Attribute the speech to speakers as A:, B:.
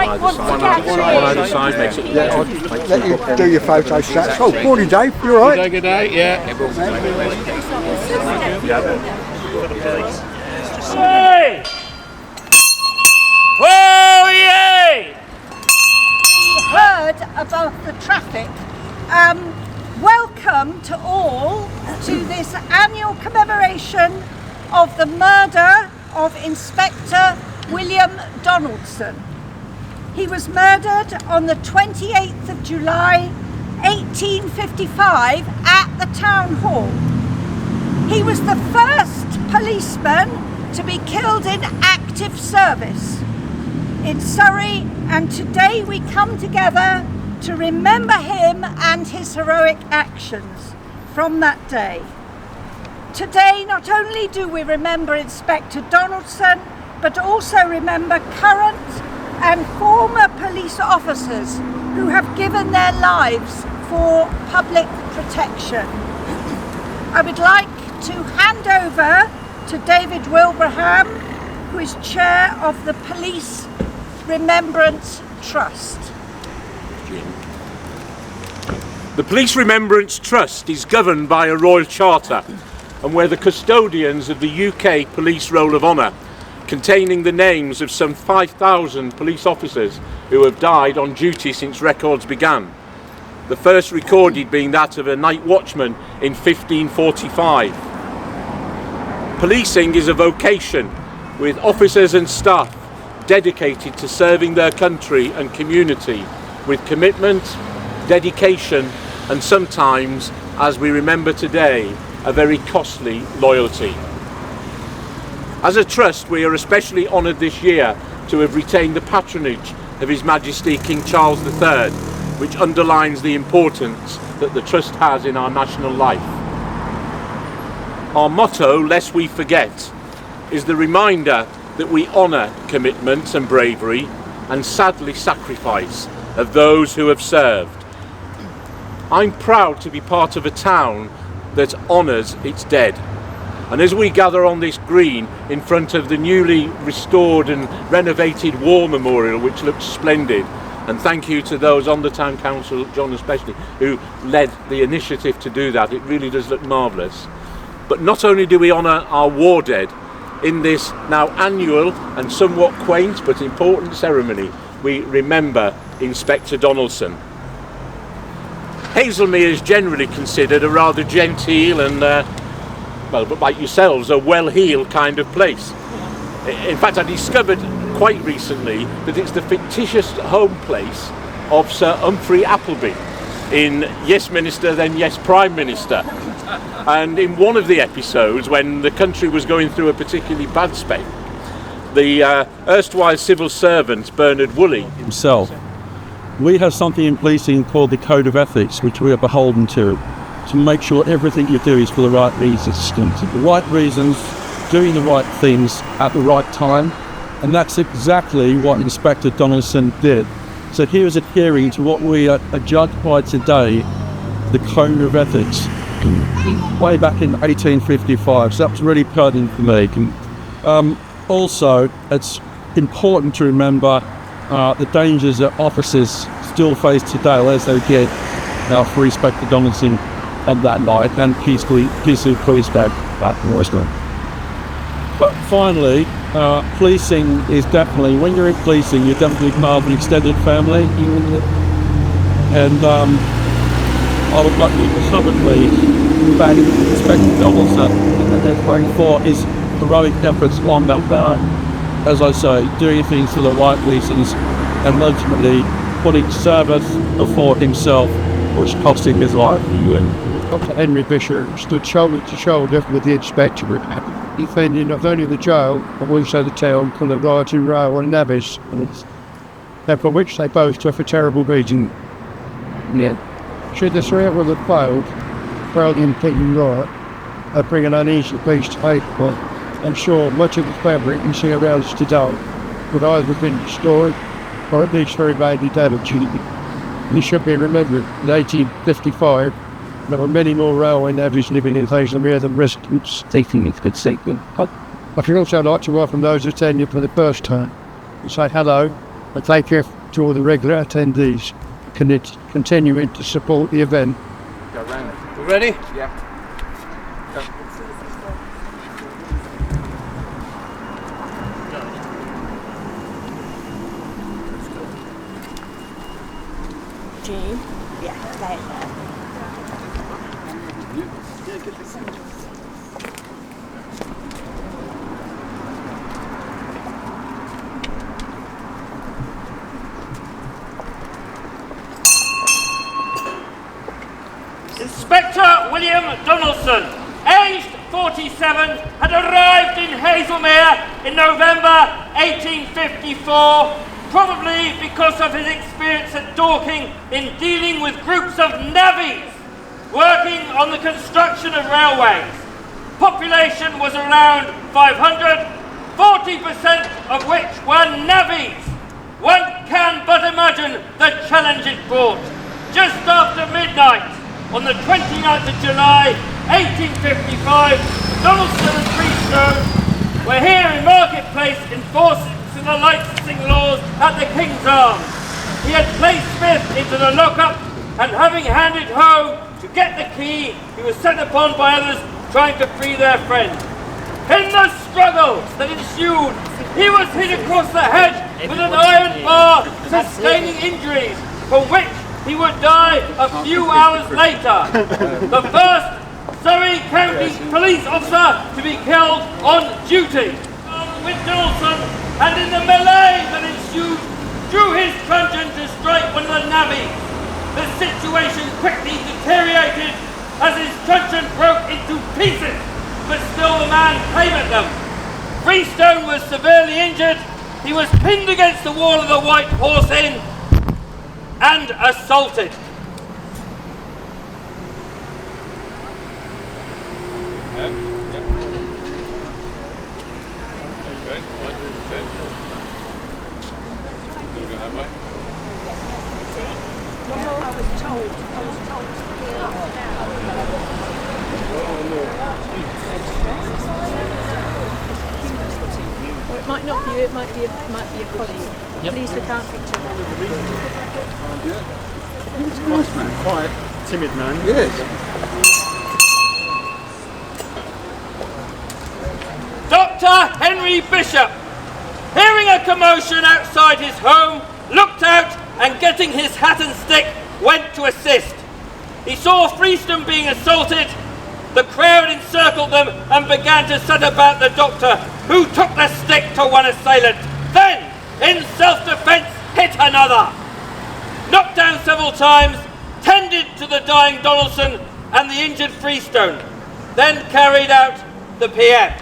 A: might want to catch
B: One either side makes it
C: Let you do your photo stats. Oh, morning Dave, you alright?
B: Good day, yeah.
D: Hey! Oh, yay!
A: be heard above the traffic. Welcome to all to this annual commemoration of the murder of Inspector William Donaldson. He was murdered on the 28th of July 1855 at the town hall. He was the first policeman to be killed in active service in Surrey, and today we come together to remember him and his heroic actions from that day. Today, not only do we remember Inspector Donaldson, but also remember current and former police officers who have given their lives for public protection. I would like to hand over to David Wilbraham, who is chair of the Police Remembrance Trust.
D: The Police Remembrance Trust is governed by a royal charter, and we're the custodians of the UK Police Roll of Honour, containing the names of some 5,000 police officers who have died on duty since records began. The first recorded being that of a night watchman in 1545. Policing is a vocation, with officers and staff dedicated to serving their country and community with commitment, dedication, and sometimes, as we remember today, a very costly loyalty. As a trust, we are especially honoured this year to have retained the patronage of His Majesty King Charles III, which underlines the importance that the trust has in our national life. Our motto, Lest We Forget, is the reminder that we honour commitment and bravery and sadly sacrifice of those who have served. I'm proud to be part of a town that honours its dead. And as we gather on this green in front of the newly restored and renovated War Memorial, which looks splendid, and thank you to those on the Town Council, John especially, who led the initiative to do that. It really does look marvellous. But not only do we honour our war dead in this now annual and somewhat quaint but important ceremony, we remember Inspector Donaldson. Haslemere is generally considered a rather genteel and, well, but like yourselves, a well-heeled kind of place. In fact, I discovered quite recently that it's the fictitious home place of Sir Humphrey Appleby in Yes Minister, Then Yes Prime Minister. And in one of the episodes, when the country was going through a particularly bad spell, the erstwhile civil servant Bernard Woolley
E: himself, we have something in policing called the Code of Ethics, which we are beholden to make sure everything you do is for the right reasons. The right reasons, doing the right things at the right time, and that's exactly what Inspector Donaldson did. So he was adhering to what we are judged by today, the Code of Ethics, way back in 1855, so that was really pertinent for me. Also, it's important to remember the dangers that officers still face today as they get for Inspector Donaldson on that night and peacefully police back Royston. But finally, policing is definitely, when you're in policing, you're definitely part of an extended family. And I would like to publicly thank Inspector Donaldson for his heroic efforts on that bar. As I say, doing things for the right reasons and ultimately putting service before himself, which cost him his life.
F: Dr. Henry Bishop stood shoulder to shoulder with the inspector, defending not only the jail but also the town from the rioting row and nabbies, and for which they both took a terrible beating. Should the three of them have failed, in picking riot, and bring an uneasy peace to April, I'm sure much of the fabric you see around us today would either have been destroyed or at least very badly damaged. It should be remembered in 1855 there were many more railway navvies living in Haslemere than residents. Taking it good sake. I should also like to welcome those attending for the first time and say hello But thank you to all the regular attendees continuing to support the event.
D: Go round. You ready? Yeah.
A: June? Yeah, play it there.
B: Inspector William Donaldson, aged 47, had arrived in Haslemere in November 1854, probably because of his experience at Dorking in dealing with groups of navvies working on the construction of railways. Population was around 500, 40% of which were navvies. One can but imagine the challenge it brought. Just after midnight, on the 29th of July, 1855, Donaldson and Freestone were here in Marketplace enforcing the licensing laws at the King's Arms. He had placed Smith into the lockup, and having handed home to get the key, he was set upon by others trying to free their friend. In the struggle that ensued, he was hit across the head with an iron bar, sustaining injuries from which he would die a few hours later. The first Surrey County police officer to be killed on duty. With Donaldson, and in the melee that ensued, drew his truncheon to strike one of the navvies. The situation quickly deteriorated as his truncheon broke into pieces, but still the man came at them. Freestone was severely injured. He was pinned against the wall of the White Horse Inn and assaulted.
G: Or it might not be you, it might be a colleague.
H: Yep.
G: Please look out for each other.
C: He was a nice man, quiet, timid man. Yes.
B: Dr. Henry Bishop, hearing a commotion outside his home, looked out and, getting his hat and stick, went to assist. He saw Freestone being assaulted. The crowd encircled them and began to set about the doctor, who took the stick to one assailant, then, in self-defence, hit another. Knocked down several times, tended to the dying Donaldson and the injured Freestone, then carried out the PM.